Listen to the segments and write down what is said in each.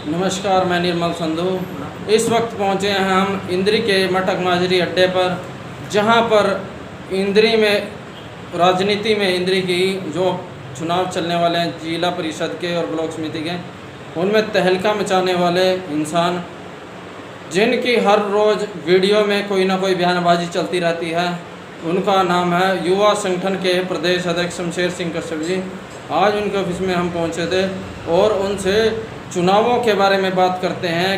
नमस्कार, मैं निर्मल संधू। इस वक्त पहुंचे हैं हम इंद्री के मटक माजरी अड्डे पर, जहां पर इंद्री में राजनीति में इंद्री की जो चुनाव चलने वाले हैं जिला परिषद के और ब्लॉक समिति के, उनमें तहलका मचाने वाले इंसान, जिनकी हर रोज़ वीडियो में कोई ना कोई बयानबाजी चलती रहती है, उनका नाम है युवा संगठन के प्रदेश अध्यक्ष शमशेर सिंह कश्यप जी। आज उनके ऑफिस में हम पहुंचे थे और उनसे चुनावों के बारे में बात करते हैं।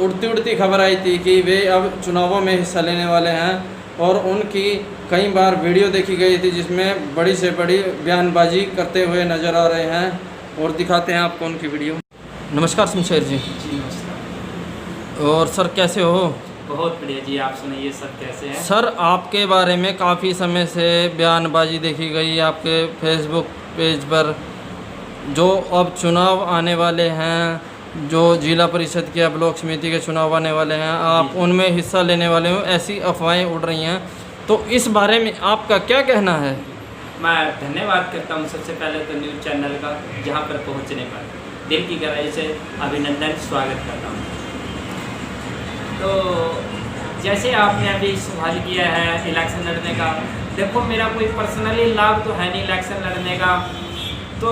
उड़ती खबर आई थी कि वे अब चुनावों में हिस्सा लेने वाले हैं और उनकी कई बार वीडियो देखी गई थी जिसमें बड़ी से बड़ी बयानबाजी करते हुए नज़र आ रहे हैं, और दिखाते हैं आपको उनकी वीडियो। नमस्कार शमशेर जी। जी नमस्कार। और सर कैसे हो? बहुत बढ़िया जी, आप सुनाइए सब कैसे हैं? सर आपके बारे में काफ़ी समय से बयानबाजी देखी गई आपके फेसबुक पेज पर, जो अब चुनाव आने वाले हैं, जो जिला परिषद के ब्लॉक समिति के चुनाव आने वाले हैं, आप उनमें हिस्सा लेने वाले हो, ऐसी अफवाहें उड़ रही हैं, तो इस बारे में आपका क्या कहना है? मैं धन्यवाद करता हूं सबसे पहले तो न्यूज़ चैनल का, जहां पर पहुंचने पर दिल की गहराई से अभिनंदन स्वागत करता हूं। तो जैसे आपने अभी सवाल किया है इलेक्शन लड़ने का, देखो मेरा कोई पर्सनली लाभ तो है नहीं इलेक्शन लड़ने का। तो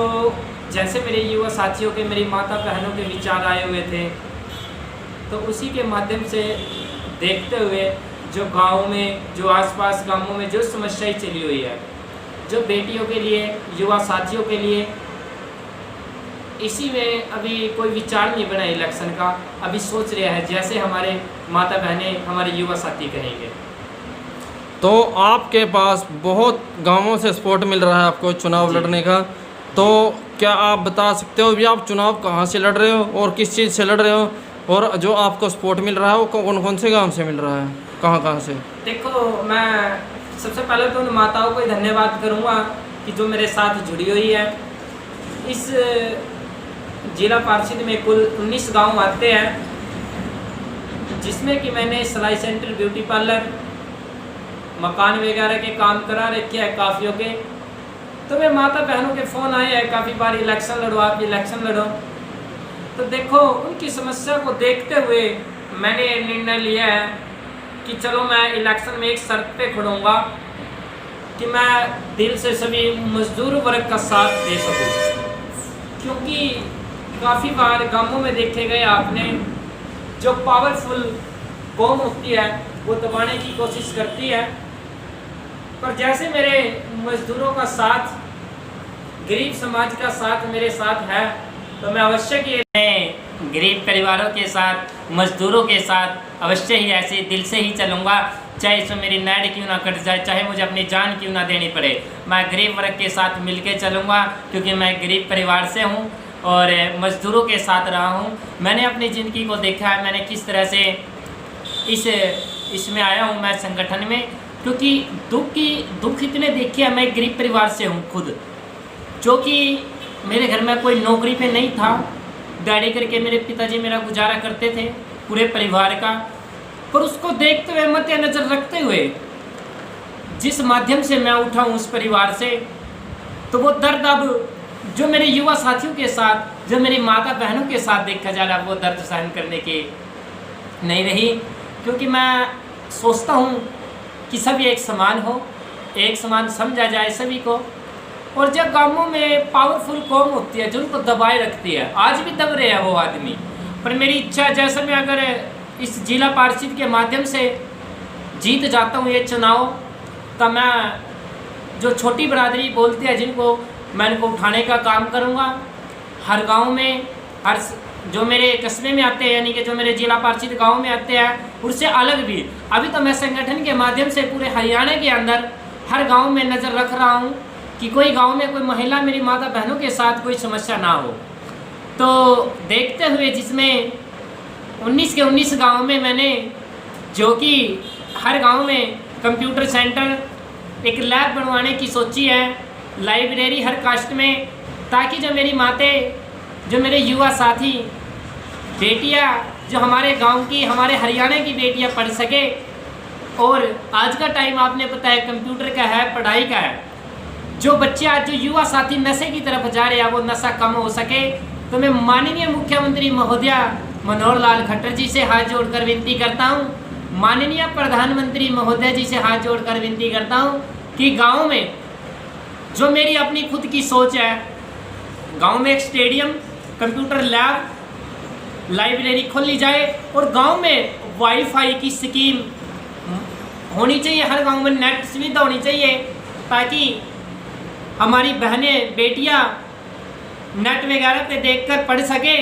जैसे मेरे युवा साथियों के, मेरी माता बहनों के विचार आए हुए थे, तो उसी के माध्यम से देखते हुए जो गाँव में, जो आसपास गाँवों में जो समस्याएं चली हुई है, जो बेटियों के लिए, युवा साथियों के लिए, इसी में अभी कोई विचार नहीं बना इलेक्शन का। अभी सोच रहा है जैसे हमारे माता बहनें, हमारे युवा साथी करेंगे। तो आपके पास बहुत गांवों से सपोर्ट मिल रहा है आपको चुनाव लड़ने का, तो क्या आप बता सकते हो भी आप चुनाव कहां से लड़ रहे हो और किस चीज़ से लड़ रहे हो, और जो आपको सपोर्ट मिल रहा है वो कौन कौन से गांव से मिल रहा है, कहां से? देखो, मैं सबसे पहले तो उन माताओं को ही धन्यवाद करूंगा कि जो मेरे साथ जुड़ी हुई है। इस जिला पार्षद में कुल 19 गांव आते हैं, जिसमें कि मैंने सिलाई सेंटर, ब्यूटी पार्लर, मकान वगैरह के काम करा रखे हैं काफियों के। तो मैं माता बहनों के फ़ोन आए हैं काफ़ी बार, इलेक्शन लड़ो, आप इलेक्शन लड़ो। तो देखो उनकी समस्या को देखते हुए मैंने निर्णय लिया है कि चलो मैं इलेक्शन में एक शर्त पे खड़ूंगा कि मैं दिल से सभी मजदूर वर्ग का साथ दे सकूं, क्योंकि काफ़ी बार गांवों में देखे गए आपने, जो पावरफुल कौम होती है वो दबाने की कोशिश करती है, पर जैसे मेरे मजदूरों का साथ, गरीब समाज का साथ मेरे साथ है, तो मैं अवश्य कि मैं गरीब परिवारों के साथ, मजदूरों के साथ अवश्य ही ऐसे दिल से ही चलूँगा, चाहे इसमें मेरी नाड़ क्यों ना कट जाए, चाहे मुझे अपनी जान क्यों ना देनी पड़े। मैं गरीब वर्ग के साथ मिलके चलूँगा, क्योंकि मैं गरीब परिवार से हूँ और मजदूरों के साथ रहा हूँ। मैंने अपनी ज़िंदगी को देखा है, मैंने किस तरह से इसमें आया हूँ मैं संगठन में, क्योंकि दुख इतने देखे हैं। मैं एक गरीब परिवार से हूँ खुद, जो कि मेरे घर में कोई नौकरी पे नहीं था, दिहाड़ी करके मेरे पिताजी मेरा गुजारा करते थे पूरे परिवार का। पर उसको देखते हुए, मद्देनजर रखते हुए, जिस माध्यम से मैं उठा हूँ उस परिवार से, तो वो दर्द अब जो मेरे युवा साथियों के साथ, जो मेरी माता बहनों के साथ देखा जा रहा है, वो दर्द सहन करने की नहीं रही। क्योंकि मैं सोचता हूँ कि सभी एक समान हो, एक समान समझा जाए सभी को। और जब गांवों में पावरफुल कौम होती है जो उनको दबाए रखती है, आज भी दब रहे हैं वो आदमी, पर मेरी इच्छा है जैसे मैं अगर इस जिला पार्षद के माध्यम से जीत जाता हूँ ये चुनाव, तो मैं जो छोटी बरादरी बोलती है जिनको, मैं उनको उठाने का काम करूँगा। हर गाँव में, हर जो मेरे कस्बे में आते हैं, यानी कि जो मेरे जिला पार्षद गांव में आते हैं, उससे अलग भी अभी तो मैं संगठन के माध्यम से पूरे हरियाणा के अंदर हर गांव में नज़र रख रहा हूं कि कोई गांव में कोई महिला मेरी माता बहनों के साथ कोई समस्या ना हो। तो देखते हुए जिसमें 19 के 19 गाँव में मैंने, जो कि हर गाँव में कंप्यूटर सेंटर, एक लैब बनवाने की सोची है, लाइब्रेरी हर कास्ट में, ताकि जो मेरी मातें, जो मेरे युवा साथी, बेटियां, जो हमारे गांव की, हमारे हरियाणा की बेटियां पढ़ सके। और आज का टाइम आपने पता है कंप्यूटर का है, पढ़ाई का है। जो बच्चे आज, जो युवा साथी नशे की तरफ जा रहे हैं, वो नशा कम हो सके, तो मैं माननीय मुख्यमंत्री महोदय मनोहर लाल खट्टर जी से हाथ जोड़कर विनती करता हूँ, माननीय प्रधानमंत्री महोदय जी से हाथ जोड़कर विनती करता हूँ कि गांव में जो मेरी अपनी खुद की सोच है, गांव में एक स्टेडियम, कंप्यूटर लैब, लाइब्रेरी खोली जाए और गांव में वाईफाई की स्कीम होनी चाहिए, हर गांव में नेट सुविधा होनी चाहिए ताकि हमारी बहनें बेटियां नेट वगैरह पे देखकर पढ़ सके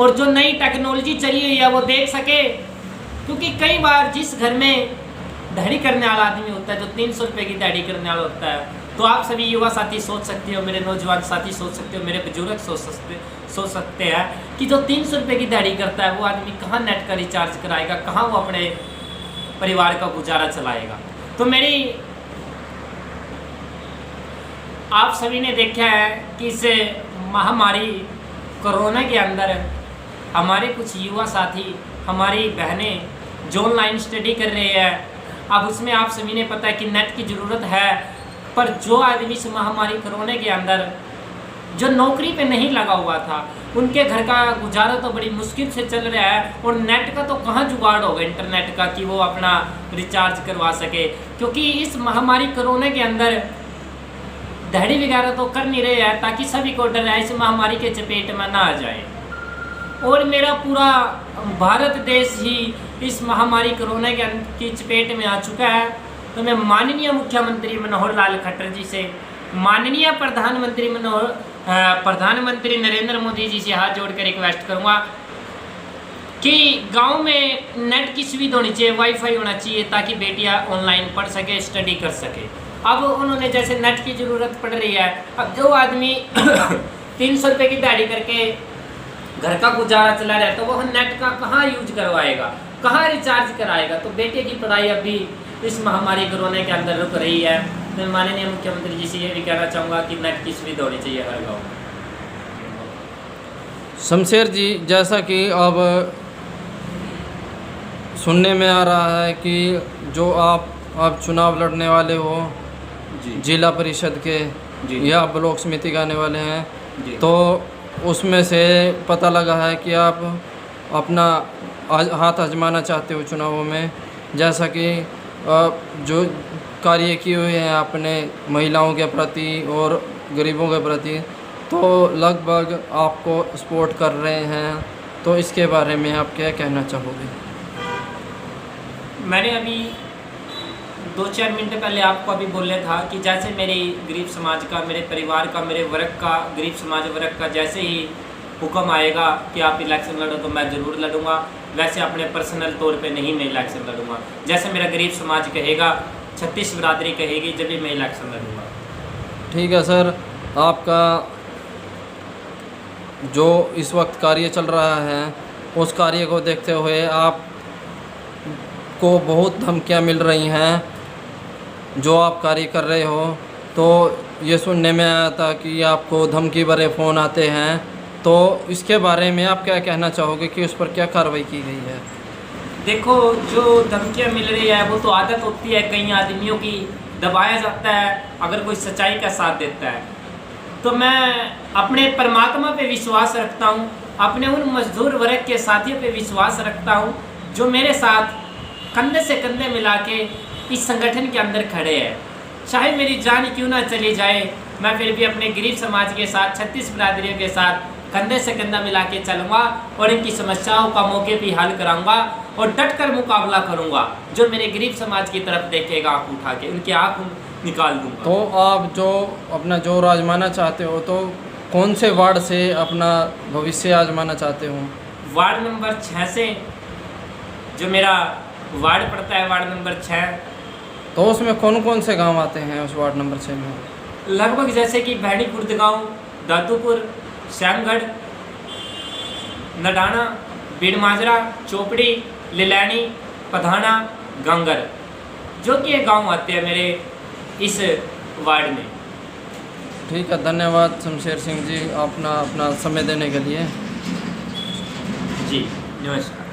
और जो नई टेक्नोलॉजी चली हुई है वो देख सके। क्योंकि कई बार जिस घर में दिहाड़ी करने वाला आदमी होता है, जो 300 रुपये की दिहाड़ी करने वाला होता है, तो आप सभी युवा साथी सोच सकते हो, मेरे नौजवान साथी सोच सकते हो, मेरे बुजुर्ग सोच सकते हैं कि जो 300 रुपये की दिहाड़ी करता है वो आदमी कहाँ नेट का रिचार्ज कराएगा, कहाँ वो अपने परिवार का गुजारा चलाएगा। तो मेरी आप सभी ने देखा है कि इस महामारी कोरोना के अंदर हमारे कुछ युवा साथी, हमारी बहनें जो ऑनलाइन स्टडी कर रहे हैं, अब उसमें आप सभी ने पता है कि नेट की ज़रूरत है, पर जो आदमी इस महामारी कोरोना के अंदर जो नौकरी पे नहीं लगा हुआ था, उनके घर का गुजारा तो बड़ी मुश्किल से चल रहा है और नेट का तो कहाँ जुगाड़ होगा इंटरनेट का कि वो अपना रिचार्ज करवा सके। क्योंकि इस महामारी कोरोना के अंदर दिहाड़ी वगैरह तो कर नहीं रहे हैं ताकि सभी को डर है इस महामारी के चपेट में ना आ जाए। और मेरा पूरा भारत देश ही इस महामारी कोरोना की चपेट में आ चुका है। तो मैं माननीय मुख्यमंत्री मनोहर लाल खट्टर जी से, माननीय प्रधानमंत्री नरेंद्र मोदी जी से हाथ जोड़ कर रिक्वेस्ट करूँगा कि गांव में नेट की सुविधा होनी चाहिए, वाईफाई होना चाहिए ताकि बेटियां ऑनलाइन पढ़ सके, स्टडी कर सके। अब उन्होंने जैसे नेट की ज़रूरत पड़ रही है, अब जो आदमी 300 रुपये की दिहाड़ी करके घर का गुजारा चला रहा है तो वो नेट का कहाँ यूज करवाएगा, कहाँ रिचार्ज कराएगा। तो बेटे की पढ़ाई अभी इस महामारी कोरोना के अंदर रुक रही है। मैं माननीय मुख्यमंत्री जी से ये भी कहना चाहूँगा कि नेट की सुविधा होनी चाहिए हर गाँव में। शमशेर जी, जैसा कि अब सुनने में आ रहा है कि जो आप चुनाव लड़ने वाले हो जिला परिषद के या ब्लॉक समिति का आने वाले हैं, तो उसमें से पता लगा है कि आप अपना हाथ आजमाना चाहते हो चुनावों में, जैसा कि जो कार्य किए हुए हैं अपने महिलाओं के प्रति और गरीबों के प्रति, तो लगभग आपको सपोर्ट कर रहे हैं। तो इसके बारे में आप क्या कहना चाहोगे? मैंने अभी 2-4 मिनट पहले आपको अभी बोला था कि जैसे मेरे गरीब समाज का, मेरे परिवार का, मेरे वर्ग का, गरीब समाज वर्ग का जैसे ही हुक्म आएगा कि आप इलेक्शन लड़ो तो मैं ज़रूर लड़ूंगा। वैसे अपने पर्सनल तौर पे नहीं मैं इलेक्शन लड़ूंगा, जैसे मेरा गरीब समाज कहेगा, 36 बिरादरी कहेगी, जब भी मैं इलेक्शन लड़ूंगा। ठीक है सर, आपका जो इस वक्त कार्य चल रहा है उस कार्य को देखते हुए आप को बहुत धमकियां मिल रही हैं जो आप कार्य कर रहे हो, तो ये सुनने में आया था कि आपको धमकी भरे फ़ोन आते हैं, तो इसके बारे में आप क्या कहना चाहोगे कि उस पर क्या कार्रवाई की गई है? देखो, जो धमकियां मिल रही है वो तो आदत होती है कई आदमियों की, दबाया जाता है अगर कोई सच्चाई का साथ देता है। तो मैं अपने परमात्मा पे विश्वास रखता हूँ, अपने उन मजदूर वर्ग के साथियों पे विश्वास रखता हूँ जो मेरे साथ कंधे से कंधे मिला के इस संगठन के अंदर खड़े हैं। चाहे मेरी जान क्यों ना चली जाए, मैं फिर भी अपने गरीब समाज के साथ, 36 बिरादरियों के साथ कंधे से कंधा मिला के चलूँगा और इनकी समस्याओं का मौके पे हल कराऊंगा और डट कर मुकाबला करूँगा। जो मेरे गरीब समाज की तरफ देखेगा आँख उठा के उनकी आँख निकाल दूँगा। तो आप जो अपना जोर आजमाना चाहते हो, तो कौन से वार्ड से अपना भविष्य आजमाना चाहते हो? वार्ड नंबर 6 से, जो मेरा वार्ड पड़ता है वार्ड नंबर 6। तो उसमें कौन कौन से गांव आते हैं उस वार्ड नंबर 6 में? लगभग जैसे कि भैड़ी खुर्द गाँव, दादूपुर, श्यामगढ़, नडाना, बीड़ माजरा, चोपड़ी, लिलैनी, पधाना, गंगर, जो कि ये गांव आते हैं मेरे इस वार्ड में। ठीक है, धन्यवाद शमशेर सिंह जी अपना समय देने के लिए। जी नमस्कार।